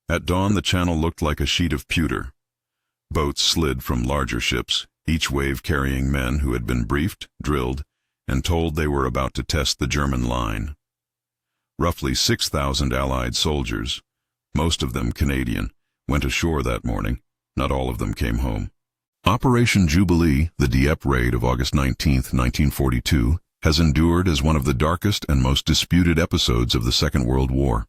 At dawn, the channel looked like a sheet of pewter. Boats slid from larger ships, each wave carrying men who had been briefed, drilled, and told they were about to test the German line. Roughly 6,000 Allied soldiers, most of them Canadian, went ashore that morning. Not all of them came home. Operation Jubilee, the Dieppe raid of August 19, 1942, has endured as one of the darkest and most disputed episodes of the Second World War.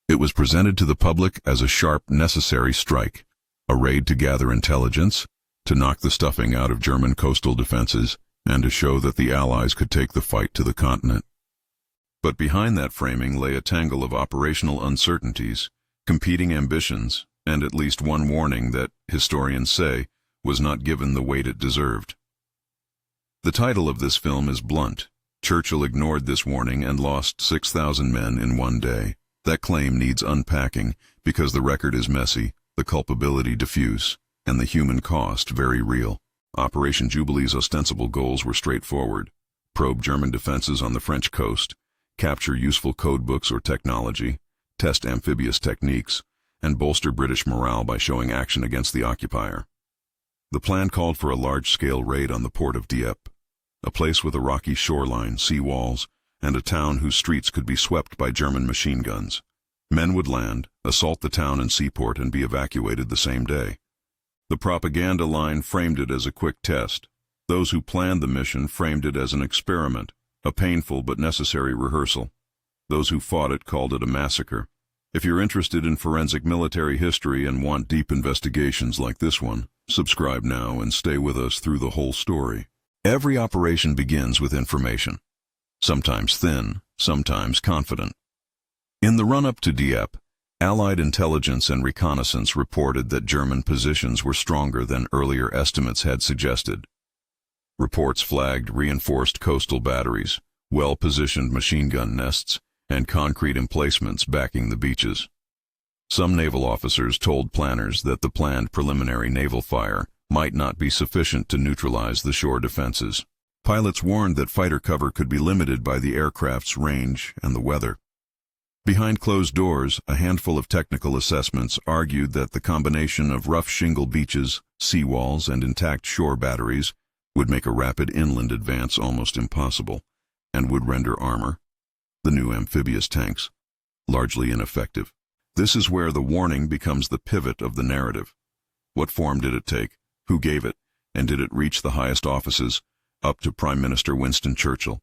It was presented to the public as a sharp, necessary strike, a raid to gather intelligence, to knock the stuffing out of German coastal defenses, and to show that the Allies could take the fight to the continent. But behind that framing lay a tangle of operational uncertainties, competing ambitions, and at least one warning that, historians say, was not given the weight it deserved. The title of this film is blunt. Churchill ignored this warning and lost 6,000 men in one day. That claim needs unpacking because the record is messy, the culpability diffuse, and the human cost very real. Operation Jubilee's ostensible goals were straightforward: probe German defenses on the French coast, capture useful codebooks or technology, test amphibious techniques, and bolster British morale by showing action against the occupier. The plan called for a large-scale raid on the port of Dieppe, a place with a rocky shoreline, sea walls, and a town whose streets could be swept by German machine guns. Men would land, assault the town and seaport, and be evacuated the same day. The propaganda line framed it as a quick test. Those who planned the mission framed it as an experiment, a painful but necessary rehearsal. Those who fought it called it a massacre. If you're interested in forensic military history and want deep investigations like this one, subscribe now and stay with us through the whole story. Every operation begins with information. Sometimes thin, sometimes confident. In the run-up to Dieppe, Allied intelligence and reconnaissance reported that German positions were stronger than earlier estimates had suggested. Reports flagged reinforced coastal batteries, well-positioned machine gun nests, and concrete emplacements backing the beaches. Some naval officers told planners that the planned preliminary naval fire might not be sufficient to neutralize the shore defenses. Pilots warned that fighter cover could be limited by the aircraft's range and the weather. Behind closed doors, a handful of technical assessments argued that the combination of rough shingle beaches, seawalls, and intact shore batteries would make a rapid inland advance almost impossible, and would render armor, the new amphibious tanks, largely ineffective. This is where the warning becomes the pivot of the narrative. What form did it take? Who gave it? And did it reach the highest offices, up to Prime Minister Winston Churchill?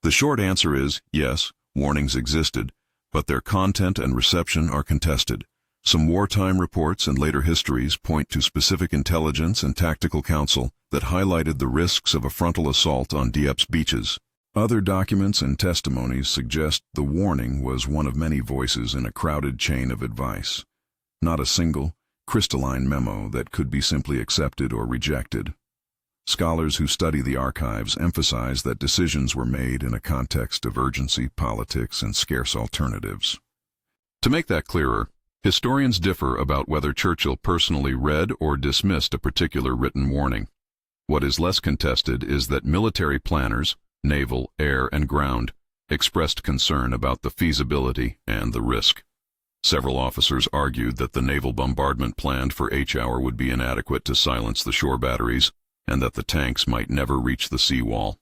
The short answer is yes, warnings existed, but their content and reception are contested. Some wartime reports and later histories point to specific intelligence and tactical counsel that highlighted the risks of a frontal assault on Dieppe's beaches. Other documents and testimonies suggest the warning was one of many voices in a crowded chain of advice, not a single, crystalline memo that could be simply accepted or rejected. Scholars who study the archives emphasize that decisions were made in a context of urgency, politics, and scarce alternatives. To make that clearer, historians differ about whether Churchill personally read or dismissed a particular written warning. What is less contested is that military planners, naval, air, and ground, expressed concern about the feasibility and the risk. Several officers argued that the naval bombardment planned for H-hour would be inadequate to silence the shore batteries, and that the tanks might never reach the seawall.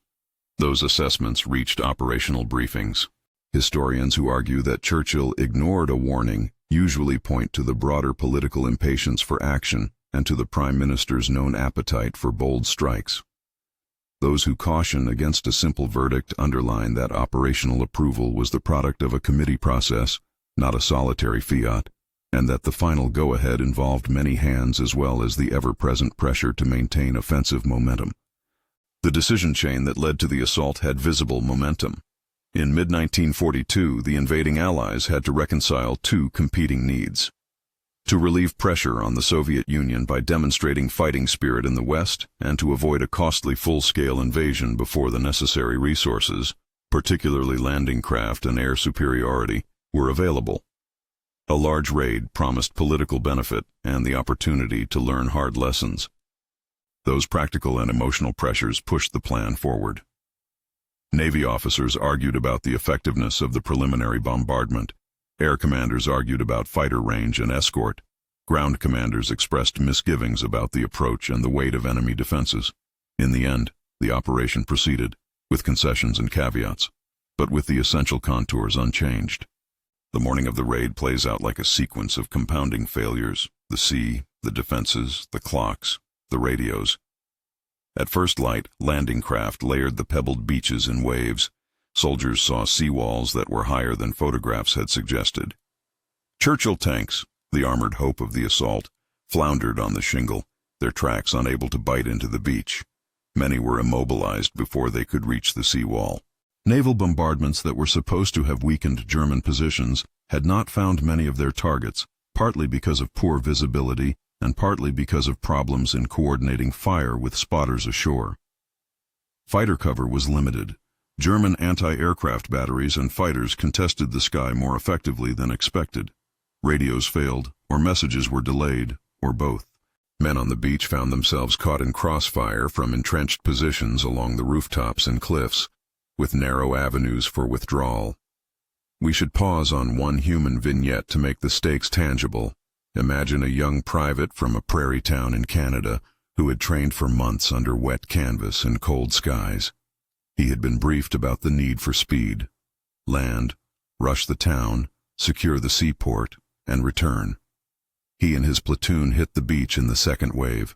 Those assessments reached operational briefings. Historians who argue that Churchill ignored a warning usually point to the broader political impatience for action and to the Prime Minister's known appetite for bold strikes. Those who caution against a simple verdict underline that operational approval was the product of a committee process, not a solitary fiat, and that the final go-ahead involved many hands as well as the ever-present pressure to maintain offensive momentum. The decision chain that led to the assault had visible momentum. In mid-1942, the invading Allies had to reconcile two competing needs: to relieve pressure on the Soviet Union by demonstrating fighting spirit in the West, and to avoid a costly full-scale invasion before the necessary resources, particularly landing craft and air superiority, were available. A large raid promised political benefit and the opportunity to learn hard lessons. Those practical and emotional pressures pushed the plan forward. Navy officers argued about the effectiveness of the preliminary bombardment. Air commanders argued about fighter range and escort. Ground commanders expressed misgivings about the approach and the weight of enemy defenses. In the end, the operation proceeded, with concessions and caveats, but with the essential contours unchanged. The morning of the raid plays out like a sequence of compounding failures: the sea, the defenses, the clocks, the radios. At first light, landing craft layered the pebbled beaches in waves. Soldiers saw seawalls that were higher than photographs had suggested. Churchill tanks, the armored hope of the assault, floundered on the shingle, their tracks unable to bite into the beach. Many were immobilized before they could reach the seawall. Naval bombardments that were supposed to have weakened German positions had not found many of their targets, partly because of poor visibility and partly because of problems in coordinating fire with spotters ashore. Fighter cover was limited. German anti-aircraft batteries and fighters contested the sky more effectively than expected. Radios failed, or messages were delayed, or both. Men on the beach found themselves caught in crossfire from entrenched positions along the rooftops and cliffs, with narrow avenues for withdrawal. We should pause on one human vignette to make the stakes tangible. Imagine a young private from a prairie town in Canada who had trained for months under wet canvas and cold skies. He had been briefed about the need for speed: land, rush the town, secure the seaport, and return. He and his platoon hit the beach in the second wave.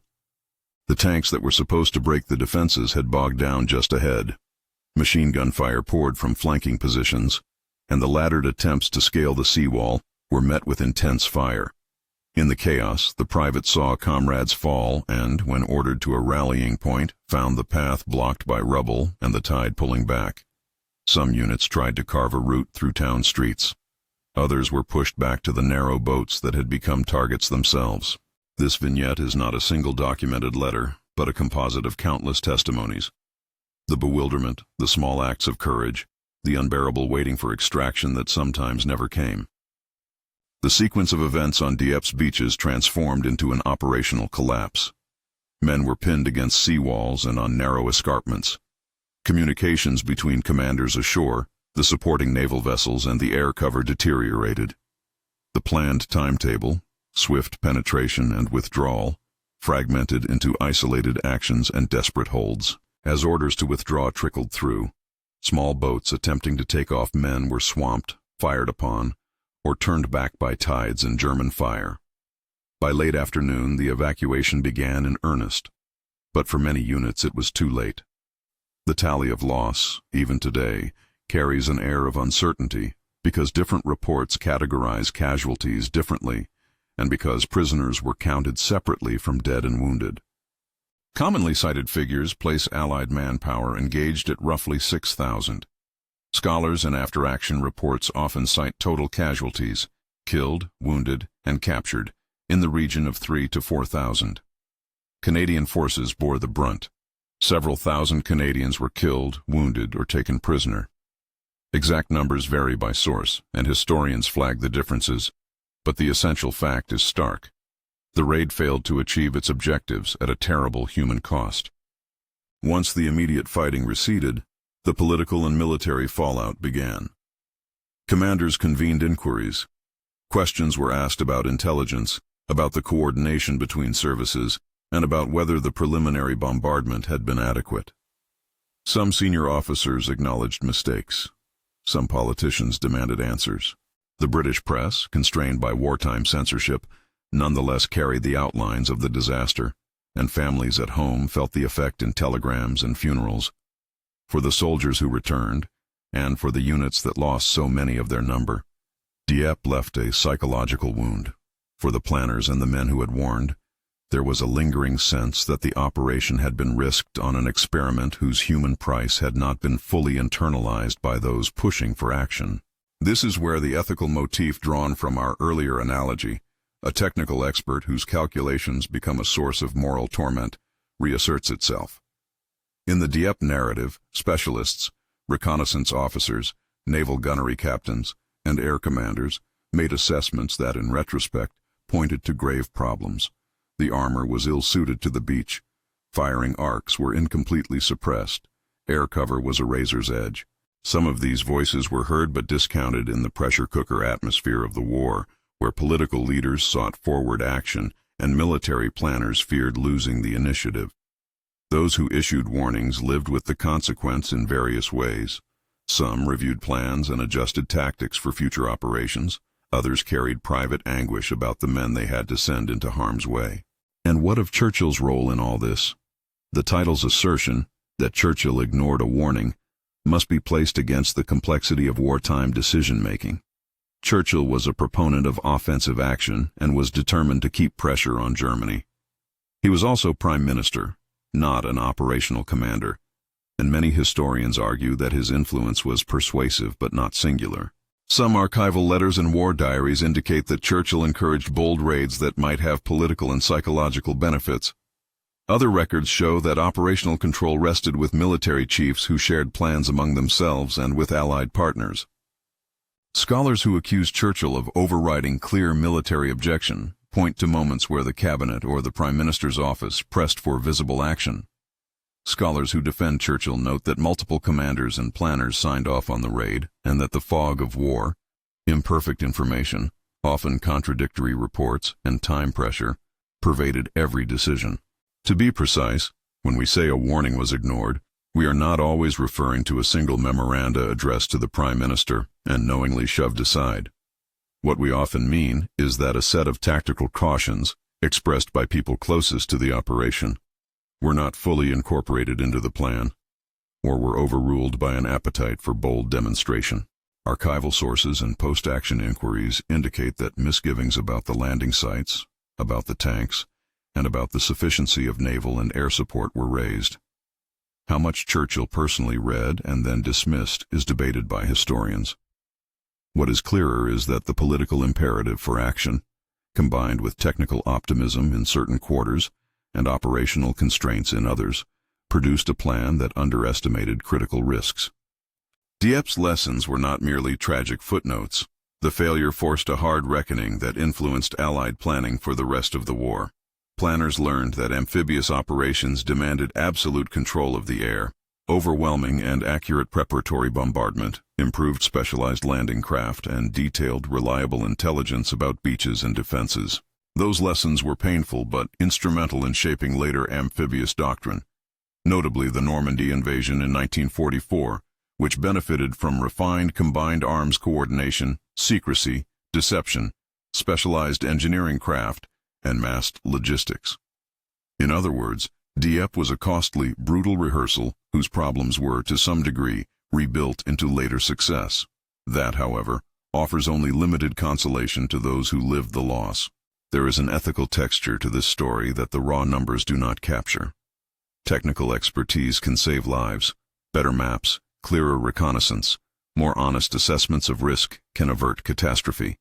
The tanks that were supposed to break the defenses had bogged down just ahead. Machine gun fire poured from flanking positions, and the laddered attempts to scale the seawall were met with intense fire. In the chaos, the private saw comrades fall and, when ordered to a rallying point, found the path blocked by rubble and the tide pulling back. Some units tried to carve a route through town streets. Others were pushed back to the narrow boats that had become targets themselves. This vignette is not a single documented letter, but a composite of countless testimonies. The bewilderment, the small acts of courage, the unbearable waiting for extraction that sometimes never came. The sequence of events on Dieppe's beaches transformed into an operational collapse. Men were pinned against seawalls and on narrow escarpments. Communications between commanders ashore, the supporting naval vessels, and the air cover deteriorated. The planned timetable, swift penetration and withdrawal, fragmented into isolated actions and desperate holds. As orders to withdraw trickled through, small boats attempting to take off men were swamped, fired upon, or turned back by tides and German fire. By late afternoon, the evacuation began in earnest, but for many units it was too late. The tally of loss, even today, carries an air of uncertainty because different reports categorize casualties differently and because prisoners were counted separately from dead and wounded. Commonly cited figures place Allied manpower engaged at roughly 6,000. Scholars and after-action reports often cite total casualties, killed, wounded, and captured, in the region of 3,000 to 4,000. Canadian forces bore the brunt. Several thousand Canadians were killed, wounded, or taken prisoner. Exact numbers vary by source, and historians flag the differences, but the essential fact is stark. The raid failed to achieve its objectives at a terrible human cost. Once the immediate fighting receded, the political and military fallout began. Commanders convened inquiries. Questions were asked about intelligence, about the coordination between services, and about whether the preliminary bombardment had been adequate. Some senior officers acknowledged mistakes. Some politicians demanded answers. The British press, constrained by wartime censorship, nonetheless carried the outlines of the disaster, and families at home felt the effect in telegrams and funerals. For the soldiers who returned, and for the units that lost so many of their number, Dieppe left a psychological wound. For the planners and the men who had warned, there was a lingering sense that the operation had been risked on an experiment whose human price had not been fully internalized by those pushing for action. This is where the ethical motif drawn from our earlier analogy, a technical expert whose calculations become a source of moral torment, reasserts itself. In the Dieppe narrative, specialists, reconnaissance officers, naval gunnery captains, and air commanders made assessments that, in retrospect, pointed to grave problems. The armor was ill-suited to the beach. Firing arcs were incompletely suppressed. Air cover was a razor's edge. Some of these voices were heard but discounted in the pressure cooker atmosphere of the war, where political leaders sought forward action and military planners feared losing the initiative. Those who issued warnings lived with the consequence in various ways. Some reviewed plans and adjusted tactics for future operations. Others carried private anguish about the men they had to send into harm's way. And what of Churchill's role in all this? The title's assertion that Churchill ignored a warning must be placed against the complexity of wartime decision-making. Churchill was a proponent of offensive action and was determined to keep pressure on Germany. He was also prime minister, not an operational commander, and many historians argue that his influence was persuasive but not singular. Some archival letters and war diaries indicate that Churchill encouraged bold raids that might have political and psychological benefits. Other records show that operational control rested with military chiefs who shared plans among themselves and with Allied partners. Scholars who accuse Churchill of overriding clear military objection point to moments where the cabinet or the prime minister's office pressed for visible action. Scholars who defend Churchill note that multiple commanders and planners signed off on the raid, and that the fog of war, imperfect information, often contradictory reports, and time pressure pervaded every decision. To be precise, when we say a warning was ignored, we are not always referring to a single memoranda addressed to the Prime Minister and knowingly shoved aside. What we often mean is that a set of tactical cautions, expressed by people closest to the operation, were not fully incorporated into the plan, or were overruled by an appetite for bold demonstration. Archival sources and post-action inquiries indicate that misgivings about the landing sites, about the tanks, and about the sufficiency of naval and air support were raised. How much Churchill personally read and then dismissed is debated by historians. What is clearer is that the political imperative for action, combined with technical optimism in certain quarters and operational constraints in others, produced a plan that underestimated critical risks. Dieppe's lessons were not merely tragic footnotes. The failure forced a hard reckoning that influenced Allied planning for the rest of the war. Planners learned that amphibious operations demanded absolute control of the air, overwhelming and accurate preparatory bombardment, improved specialized landing craft, and detailed, reliable intelligence about beaches and defenses. Those lessons were painful but instrumental in shaping later amphibious doctrine, notably the Normandy invasion in 1944, which benefited from refined combined arms coordination, secrecy, deception, specialized engineering craft, and massed logistics. In other words, Dieppe was a costly, brutal rehearsal whose problems were, to some degree, rebuilt into later success. That, however, offers only limited consolation to those who lived the loss. There is an ethical texture to this story that the raw numbers do not capture. Technical expertise can save lives. Better maps, clearer reconnaissance, more honest assessments of risk can avert catastrophe.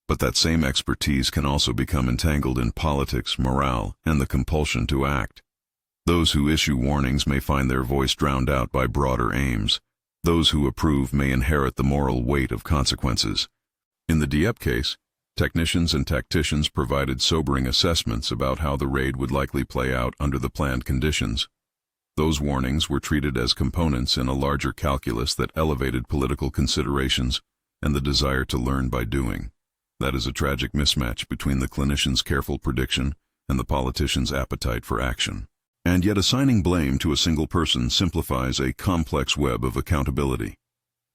But that same expertise can also become entangled in politics, morale, and the compulsion to act. Those who issue warnings may find their voice drowned out by broader aims. Those who approve may inherit the moral weight of consequences. In the Dieppe case, technicians and tacticians provided sobering assessments about how the raid would likely play out under the planned conditions. Those warnings were treated as components in a larger calculus that elevated political considerations and the desire to learn by doing. That is a tragic mismatch between the clinician's careful prediction and the politician's appetite for action. And yet assigning blame to a single person simplifies a complex web of accountability.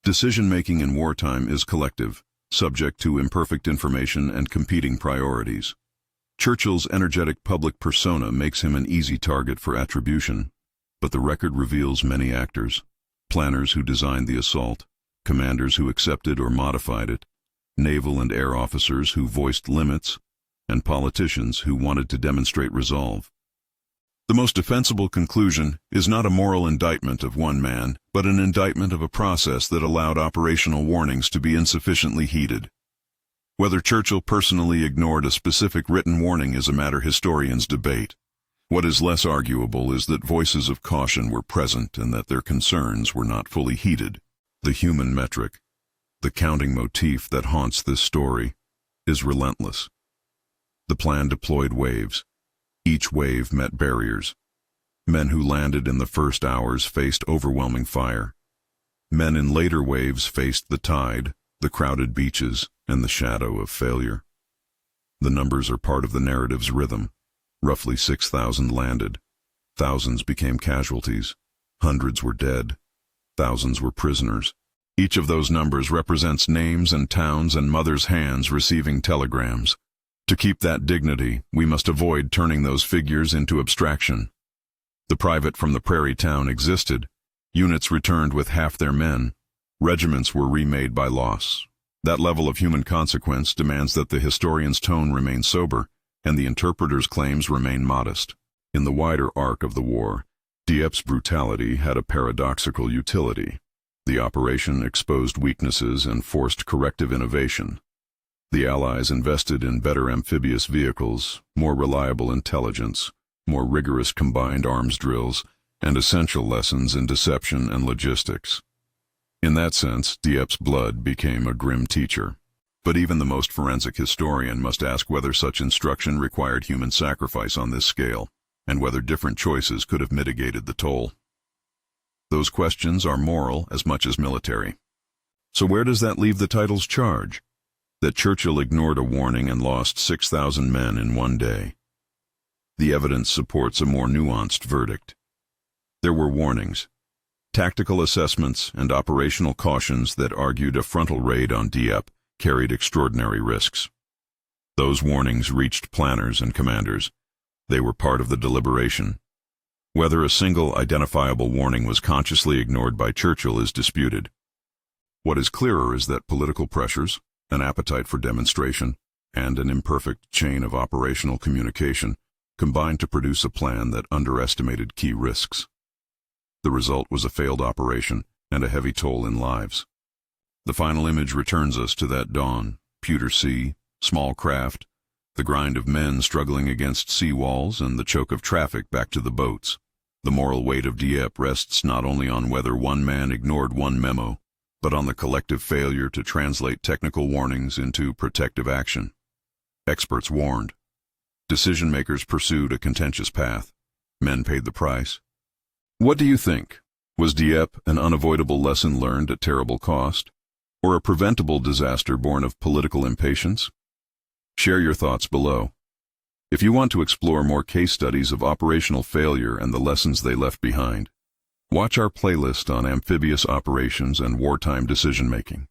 Decision-making in wartime is collective, subject to imperfect information and competing priorities. Churchill's energetic public persona makes him an easy target for attribution, but the record reveals many actors: planners who designed the assault, commanders who accepted or modified it, naval and air officers who voiced limits, and politicians who wanted to demonstrate resolve. The most defensible conclusion is not a moral indictment of one man, but an indictment of a process that allowed operational warnings to be insufficiently heeded. Whether Churchill personally ignored a specific written warning is a matter historians debate. What is less arguable is that voices of caution were present and that their concerns were not fully heeded. The human metric, the counting motif that haunts this story, is relentless. The plan deployed waves. Each wave met barriers. Men who landed in the first hours faced overwhelming fire. Men in later waves faced the tide, the crowded beaches, and the shadow of failure. The numbers are part of the narrative's rhythm. Roughly 6,000 landed. Thousands became casualties. Hundreds were dead. Thousands were prisoners. Each of those numbers represents names and towns and mothers' hands receiving telegrams. To keep that dignity, we must avoid turning those figures into abstraction. The private from the prairie town existed. Units returned with half their men. Regiments were remade by loss. That level of human consequence demands that the historian's tone remain sober and the interpreter's claims remain modest. In the wider arc of the war, Dieppe's brutality had a paradoxical utility. The operation exposed weaknesses and forced corrective innovation. The Allies invested in better amphibious vehicles, more reliable intelligence, more rigorous combined arms drills, and essential lessons in deception and logistics. In that sense, Dieppe's blood became a grim teacher. But even the most forensic historian must ask whether such instruction required human sacrifice on this scale, and whether different choices could have mitigated the toll. Those questions are moral as much as military. So where does that leave the title's charge? That Churchill ignored a warning and lost 6,000 men in one day. The evidence supports a more nuanced verdict. There were warnings, tactical assessments, and operational cautions that argued a frontal raid on Dieppe carried extraordinary risks. Those warnings reached planners and commanders. They were part of the deliberation. Whether a single identifiable warning was consciously ignored by Churchill is disputed. What is clearer is that political pressures, an appetite for demonstration, and an imperfect chain of operational communication combined to produce a plan that underestimated key risks. The result was a failed operation and a heavy toll in lives. The final image returns us to that dawn, pewter sea, small craft, the grind of men struggling against sea walls, and the choke of traffic back to the boats. The moral weight of Dieppe rests not only on whether one man ignored one memo, but on the collective failure to translate technical warnings into protective action. Experts warned. Decision-makers pursued a contentious path. Men paid the price. What do you think? Was Dieppe an unavoidable lesson learned at terrible cost, or a preventable disaster born of political impatience? Share your thoughts below. If you want to explore more case studies of operational failure and the lessons they left behind, watch our playlist on amphibious operations and wartime decision-making.